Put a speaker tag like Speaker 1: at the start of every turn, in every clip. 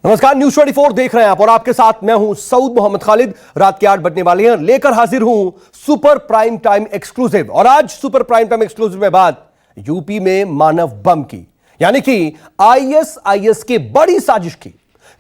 Speaker 1: नमस्कार, न्यूज 24 देख रहे हैं आप और आपके साथ मैं हूं सऊद मोहम्मद खालिद। रात के 8 बजने वाले हैं, लेकर हाजिर हूं सुपर प्राइम टाइम एक्सक्लूसिव। और आज सुपर प्राइम टाइम एक्सक्लूसिव में बात यूपी में मानव बम की, यानी कि आईएसआईएस की बड़ी साजिश की।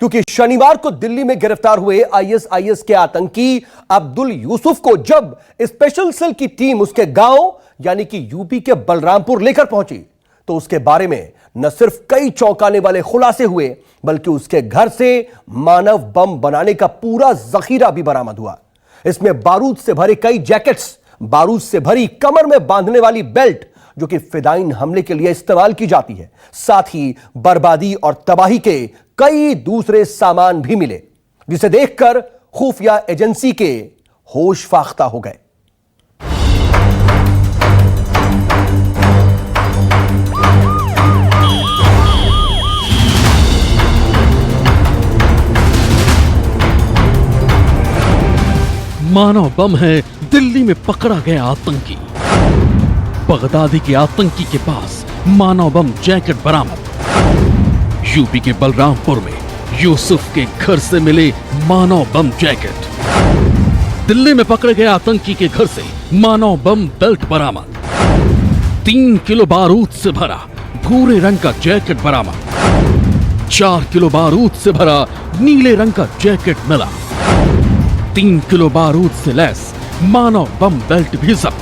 Speaker 1: क्योंकि शनिवार को दिल्ली में गिरफ्तार हुए आईएसआईएस के आतंकी अब्दुल यूसुफ को जब स्पेशल सेल की टीम उसके गांव यानी कि यूपी के बलरामपुर लेकर पहुंची तो उसके बारे में न सिर्फ कई चौंकाने वाले खुलासे हुए बल्कि उसके घर से मानव बम बनाने का पूरा जखीरा भी बरामद हुआ। इसमें बारूद से भरे कई जैकेट्स, बारूद से भरी कमर में बांधने वाली बेल्ट जो कि फिदाइन हमले के लिए इस्तेमाल की जाती है, साथ ही बर्बादी और तबाही के कई दूसरे सामान भी मिले, जिसे देखकर खुफिया एजेंसी के होश फाख्ता हो गए।
Speaker 2: मानव बम है दिल्ली में पकड़ा गया आतंकी। बगदादी के आतंकी के पास मानव बम जैकेट बरामद। यूपी के बलरामपुर में यूसुफ के घर से मिले मानव बम जैकेट। दिल्ली में पकड़े गए आतंकी के घर से मानव बम बेल्ट बरामद। 3 किलो बारूद से भरा भूरे रंग का जैकेट बरामद। 4 किलो बारूद से भरा नीले रंग का जैकेट मिला। 3 किलो बारूद से लैस मानव बम बेल्ट भी जब्त।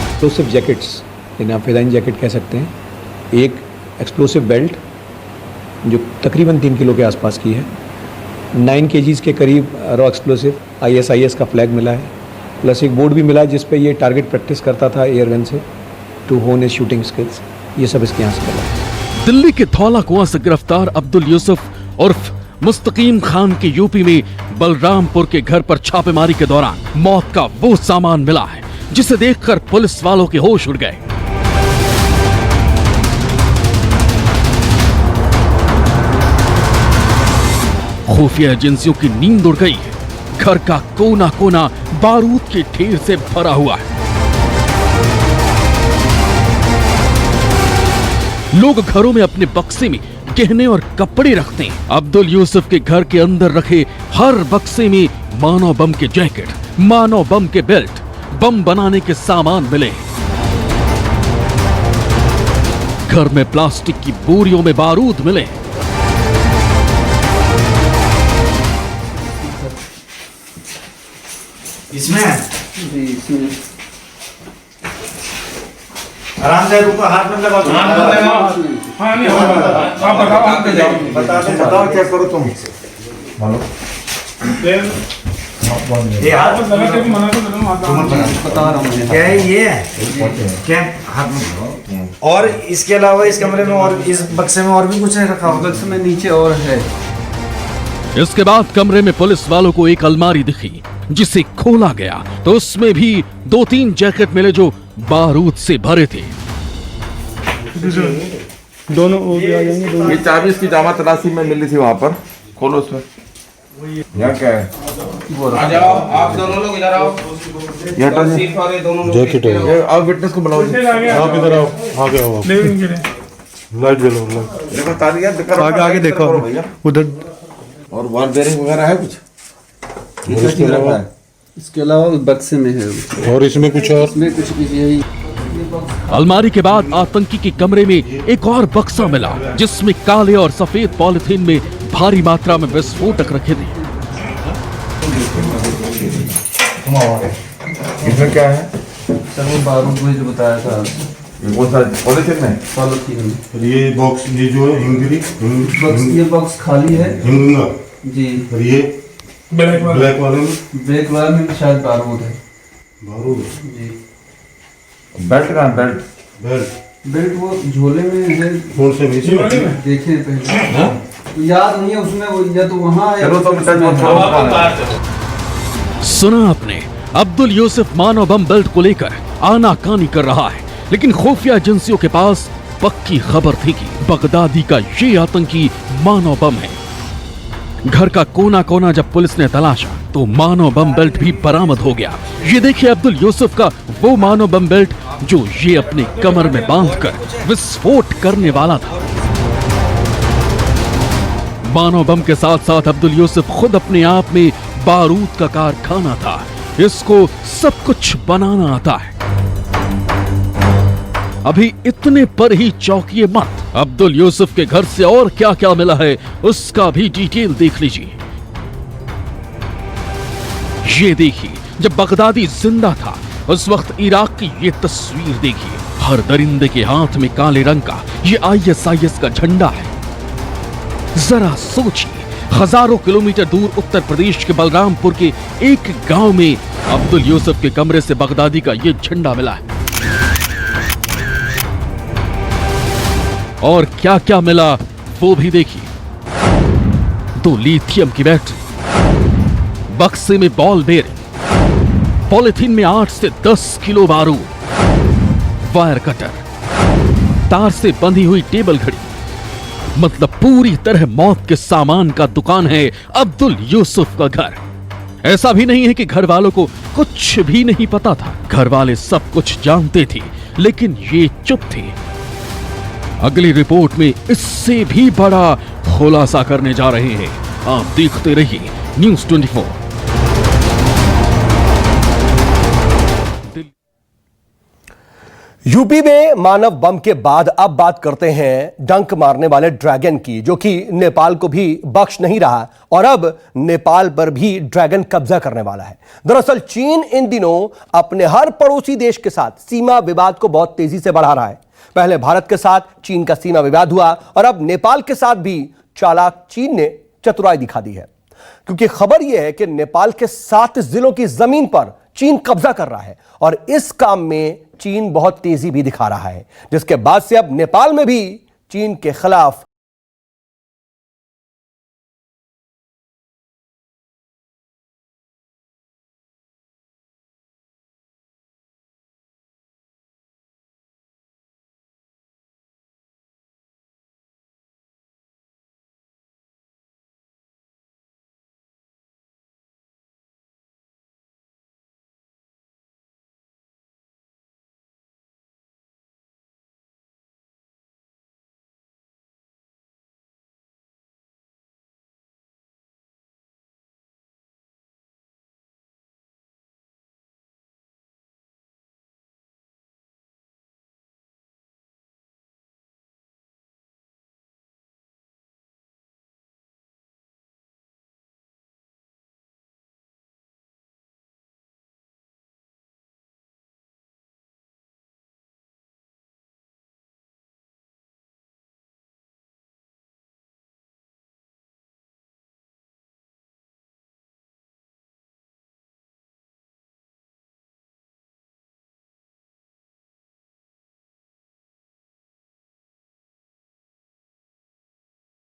Speaker 3: एक्सप्लोसिव जैकेट्स, जिन्हें आप फिदाइन जैकेट कह सकते हैं, एक एक्सप्लोसिव बेल्ट जो तकरीबन 3 किलो के आसपास की है, 9 kgs के करीब रॉ एक्सप्लोसिव आईएसआईएस का फ्लैग मिला है, प्लस एक बोर्ड भी मिला जिस पे ये टारगेट प्रैक्टिस करता था एयरगन से टू होन हिज शूटिंग स्किल्स। ये सब इसके यहाँ से मिला है।
Speaker 2: दिल्ली के धौला कुआं से गिरफ्तार अब्दुल यूसुफ उर्फ मुस्तकीम खान के यूपी में बलरामपुर के घर पर छापेमारी के दौरान मौत का वो सामान मिला है जिसे देखकर पुलिस वालों के होश उड़ गए। खुफिया एजेंसियों की नींद उड़ गई है। घर का कोना कोना बारूद के ढेर से भरा हुआ है। लोग घरों में अपने बक्से में गहने और कपड़े रखते हैं। अब्दुल यूसुफ के घर के अंदर रखे हर बक्से में मानव बम के जैकेट, मानव बम के बेल्ट, बम बनाने के सामान मिले। घर में प्लास्टिक की बोरियों में बारूद मिले।
Speaker 4: इसमें आराम से रुको, हाथ में लगाओ। बताओ क्या करो तुम। बोलो ये हाथ में लगा के मना बता रहा हूँ क्या है ये, क्या हाथ में। और इसके अलावा इस कमरे में और इस बक्से में और भी कुछ है रखा हुआ? बक्से में नीचे और है।
Speaker 2: इसके बाद कमरे में पुलिस वालों को एक अलमारी दिखी जिसे खोला गया तो उसमें भी 2-3 जैकेट मिले जो बारूद से भरे थे।
Speaker 5: दोनों वो भी आ जाएंगे दोनों।
Speaker 6: ये चाबी इसकी जामा तलाशी में मिली थी वहाँ पर। खोलो उसमें। यहाँ क्या है?
Speaker 7: आ जाओ आप दोनों लोग इधर आओ।
Speaker 6: ये हटा जी।
Speaker 5: जैकेट है।
Speaker 6: आप विटनेस को बुलाओ।
Speaker 5: आप इधर आओ, आगे आओ आप। लाइट जलाओ, लाइट
Speaker 6: देखो तालियां दिखा।
Speaker 5: आगे आगे देखो उधर।
Speaker 6: और वॉल बेयरिंग वगैरह है कुछ?
Speaker 4: इसके अलावा बक्से में है
Speaker 5: और इसमें कुछ और,
Speaker 4: इसमें कुछ यही।
Speaker 2: अलमारी के बाद आतंकी के कमरे में एक और बक्सा मिला जिसमें काले और सफेद पॉलिथीन में भारी मात्रा में विस्फोटक रखे थे।
Speaker 6: इसमें क्या है?
Speaker 4: सर वो बारूद में जो बताया था,
Speaker 6: वो पॉलिथीन में।
Speaker 4: पॉलिथीन में
Speaker 5: ये बॉक्स, ये जो है हिंगरी
Speaker 4: बॉक्स, ये बॉक्स खाली है
Speaker 5: हिंगा
Speaker 4: जी।
Speaker 5: और ये ब्लैक वाले में,
Speaker 4: ब्लैक वाले में शायद बारूद है।
Speaker 5: बारूद
Speaker 4: जी।
Speaker 6: बेल्ट कहाँ? बेल्ट
Speaker 4: बेल्ट वो झोले में है।
Speaker 5: कौन से नीचे
Speaker 4: देखे पहले याद नहीं है उसमें, वो या तो वहाँ है।
Speaker 6: चलो तो
Speaker 2: सुना आपने, अब्दुल यूसुफ मानव बम बेल्ट को लेकर आनाकानी कर रहा है, लेकिन खुफिया एजेंसियों के पास पक्की खबर थी कि बगदादी का ये आतंकी मानव बम है। घर का कोना कोना जब पुलिस ने तलाशा तो मानव बम बेल्ट भी बरामद हो गया। ये देखिए अब्दुल यूसुफ का वो मानव बम बेल्ट जो ये अपने कमर में बांधकर विस्फोट करने वाला था। मानव बम के साथ साथ अब्दुल यूसुफ खुद अपने आप में बारूद का कारखाना था। इसको सब कुछ बनाना आता है। अभी इतने पर ही चौंकिए मत, अब्दुल यूसुफ के घर से और क्या क्या मिला है उसका भी डिटेल देख लीजिए। ये देखिए, जब बगदादी जिंदा था उस वक्त इराक की ये तस्वीर देखिए। हर दरिंदे के हाथ में काले रंग का ये ISIS का झंडा है। जरा सोचिए, हजारों किलोमीटर दूर उत्तर प्रदेश के बलरामपुर के एक गांव में अब्दुल यूसुफ के कमरे से बगदादी का ये झंडा मिला है। और क्या क्या मिला वो भी देखिए। 2 लिथियम की बैटरी, बक्से में बॉल बेरिंग, पॉलिथीन में 8 से 10 किलो बारूद, वायर कटर, तार से बंधी हुई टेबल घड़ी। मतलब पूरी तरह मौत के सामान का दुकान है अब्दुल यूसुफ का घर। ऐसा भी नहीं है कि घर वालों को कुछ भी नहीं पता था। घर वाले सब कुछ जानते थे, लेकिन ये चुप थे। अगली रिपोर्ट में इससे भी बड़ा खुलासा करने जा रहे हैं। आप देखते रहिए न्यूज़ 24।
Speaker 1: यूपी में मानव बम के बाद अब बात करते हैं डंक मारने वाले ड्रैगन की, जो कि नेपाल को भी बख्श नहीं रहा और अब नेपाल पर भी ड्रैगन कब्जा करने वाला है। दरअसल चीन इन दिनों अपने हर पड़ोसी देश के साथ सीमा विवाद को बहुत तेजी से बढ़ा रहा है। पहले भारत के साथ चीन का सीमा विवाद हुआ और अब नेपाल के साथ भी चालाक चीन ने चतुराई दिखा दी है, क्योंकि खबर यह है कि नेपाल के 7 जिलों की जमीन पर चीन कब्जा कर रहा है और इस काम में चीन बहुत तेजी भी दिखा रहा है, जिसके बाद से अब नेपाल में भी चीन के खिलाफ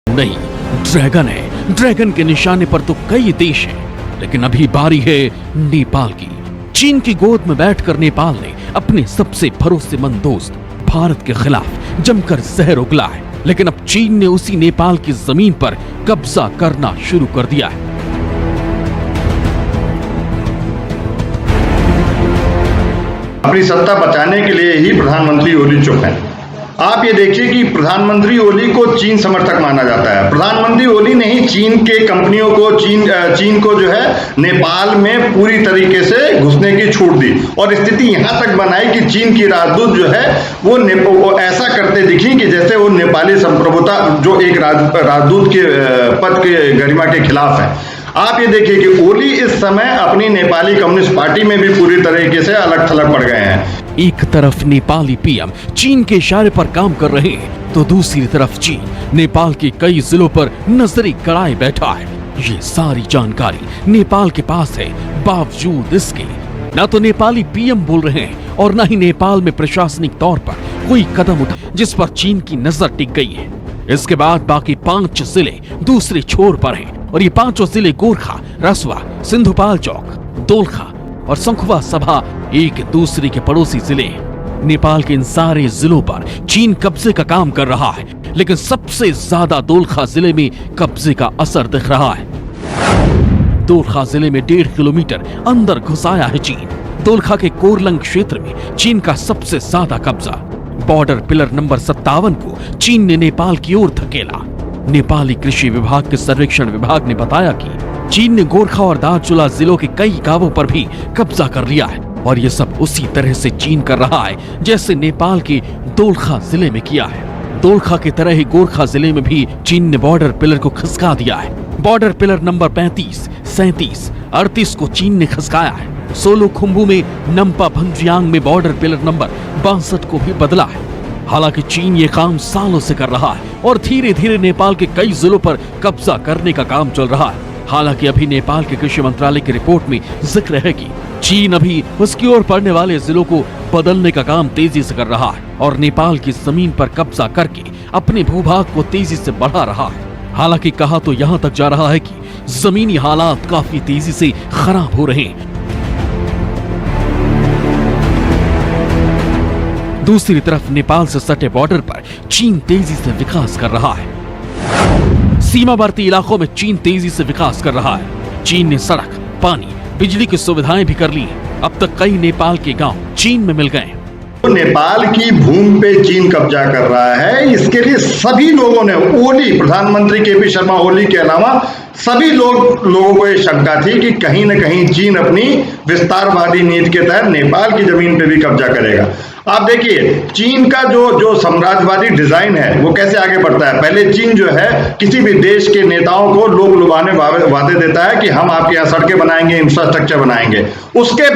Speaker 2: नहीं, ड्रैगन है। ड्रैगन के निशाने पर तो कई देश हैं, लेकिन अभी बारी है नेपाल की। चीन की गोद में बैठकर नेपाल ने अपने सबसे भरोसेमंद दोस्त भारत के खिलाफ जमकर जहर उगला है, लेकिन अब चीन ने उसी नेपाल की जमीन पर कब्जा करना शुरू कर दिया है।
Speaker 8: अपनी सत्ता बचाने के लिए ही प्रधानमंत्री ओली चुप हैं। आप ये देखिए कि प्रधानमंत्री ओली को चीन समर्थक माना जाता है। प्रधानमंत्री ओली ने ही चीन के कंपनियों को चीन को जो है नेपाल में पूरी तरीके से घुसने की छूट दी और स्थिति यहां तक बनाई कि चीन की राजदूत जो है वो ऐसा करते दिखी कि जैसे वो नेपाली संप्रभुता जो एक राजदूत के पद के गरिमा के खिलाफ है। आप ये देखिए कि ओली इस समय अपनी नेपाली कम्युनिस्ट पार्टी में भी पूरी तरीके से अलग थलग पड़ गए हैं।
Speaker 2: एक तरफ नेपाली पीएम चीन के इशारे पर काम कर रहे हैं, तो दूसरी तरफ चीन नेपाल के कई जिलों पर नजरी गड़ाए बैठा है। ये सारी जानकारी नेपाल के पास है, बावजूद इसके न तो नेपाली पीएम बोल रहे हैं और न ही नेपाल में प्रशासनिक तौर पर कोई कदम उठा जिस पर चीन की नजर टिक गई है। इसके बाद बाकी 5 जिले दूसरे छोर पर हैं और ये 5 जिले गोरखा, रसवा, सिंधुपाल चौक, दोलखा और संखुवा सभा एक दूसरे के पड़ोसी जिले। नेपाल के इन सारे जिलों पर चीन कब्जे का काम कर रहा है, लेकिन सबसे ज्यादा दोलखा जिले में कब्जे का असर दिख रहा है। दोलखा जिले में 1.5 किलोमीटर अंदर घुस आया है चीन। दोलखा के कोरलंग क्षेत्र में चीन का सबसे ज्यादा कब्जा। बॉर्डर पिलर नंबर 57 को चीन ने नेपाल की ओर धकेला। नेपाली कृषि विभाग के सर्वेक्षण विभाग ने बताया कि चीन ने गोरखा और दार्चुला जिलों के कई गांवों पर भी कब्जा कर लिया है और ये सब उसी तरह से चीन कर रहा है जैसे नेपाल के दोलखा जिले में किया है। दोलखा की तरह ही गोरखा जिले में भी चीन ने बॉर्डर पिलर को खिसका दिया है। बॉर्डर पिलर नंबर 35, 37, 38 को चीन ने खिसकाया है। सोलुखुम्बु में नम्पा भंजियांग में बॉर्डर पिलर नंबर 62 को भी बदला है। हालांकि चीन ये काम सालों से कर रहा है और धीरे धीरे नेपाल के कई जिलों पर कब्जा करने का काम चल रहा है। हालांकि अभी नेपाल के कृषि मंत्रालय की रिपोर्ट में जिक्र है कि चीन अभी उसकी ओर पड़ने वाले जिलों को बदलने का काम तेजी से कर रहा है और नेपाल की जमीन पर कब्जा करके अपने भूभाग को तेजी से बढ़ा रहा है। हालांकि कहा तो यहाँ तक जा रहा है कि जमीनी हालात काफी तेजी से खराब हो रहे हैं। दूसरी तरफ नेपाल से सटे बॉर्डर पर चीन तेजी से विकास कर रहा है। सीमावर्ती इलाकों में चीन तेजी से विकास कर रहा है। चीन ने सड़क, पानी, बिजली की सुविधाएं भी कर ली हैं। अब तक कई नेपाल के गांव चीन में मिल गए।
Speaker 8: नेपाल की भूमि पे चीन कब्जा कर रहा है, इसके लिए सभी लोगों ने, ओली, प्रधानमंत्री केपी शर्मा ओली के अलावा सभी लोगों को ये शंका थी कि कहीं न कहीं चीन अपनी विस्तारवादी नीति के तहत नेपाल की जमीन पे भी कब्जा करेगा। आप देखिए चीन का जो साम्राज्यवादी डिजाइन है वो कैसे आगे बढ़ता है। पहले चीन जो है किसी भी देश के नेताओं को लोग लुभाने वादे देता है कि हम आपके यहाँ सड़कें बनाएंगे, इंफ्रास्ट्रक्चर बनाएंगे। उसके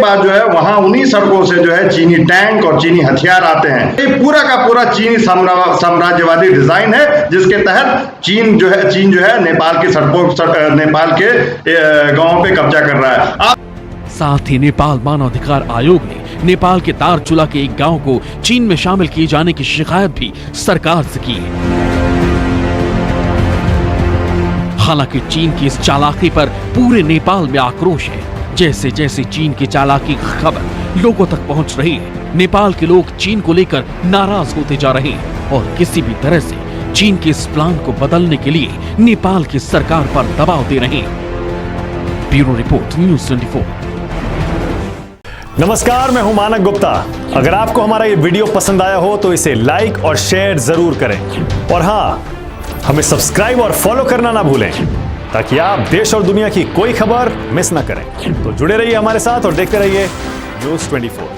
Speaker 8: बाद जो है वहां उन्हीं सड़कों से जो है चीनी टैंक और चीनी हथियार आते हैं। ये पूरा का पूरा चीनी साम्राज्यवादी डिजाइन है जिसके तहत चीन जो है नेपाल की सड़कों, नेपाल के गांवों पे कब्जा कर रहा है।
Speaker 2: साथ ही नेपाल मानवाधिकार आयोग ने नेपाल के दार्चुला के एक गांव को चीन में शामिल किए जाने की शिकायत भी सरकार से की है। हालांकि चीन की इस चालाकी पर पूरे नेपाल में आक्रोश है। जैसे जैसे चीन की चालाकी की खबर लोगों तक पहुंच रही है, नेपाल के लोग चीन को लेकर नाराज होते जा रहे हैं और किसी भी तरह से चीन के इस प्लान को बदलने के लिए नेपाल की सरकार पर दबाव दे रहे हैं। Bureau report, news 24।
Speaker 9: नमस्कार, मैं हूं मानक गुप्ता। अगर आपको हमारा ये वीडियो पसंद आया हो तो इसे लाइक और शेयर जरूर करें और हाँ, हमें सब्सक्राइब और फॉलो करना ना भूलें ताकि आप देश और दुनिया की कोई खबर मिस ना करें। तो जुड़े रहिए हमारे साथ और देखते रहिए न्यूज़ 24।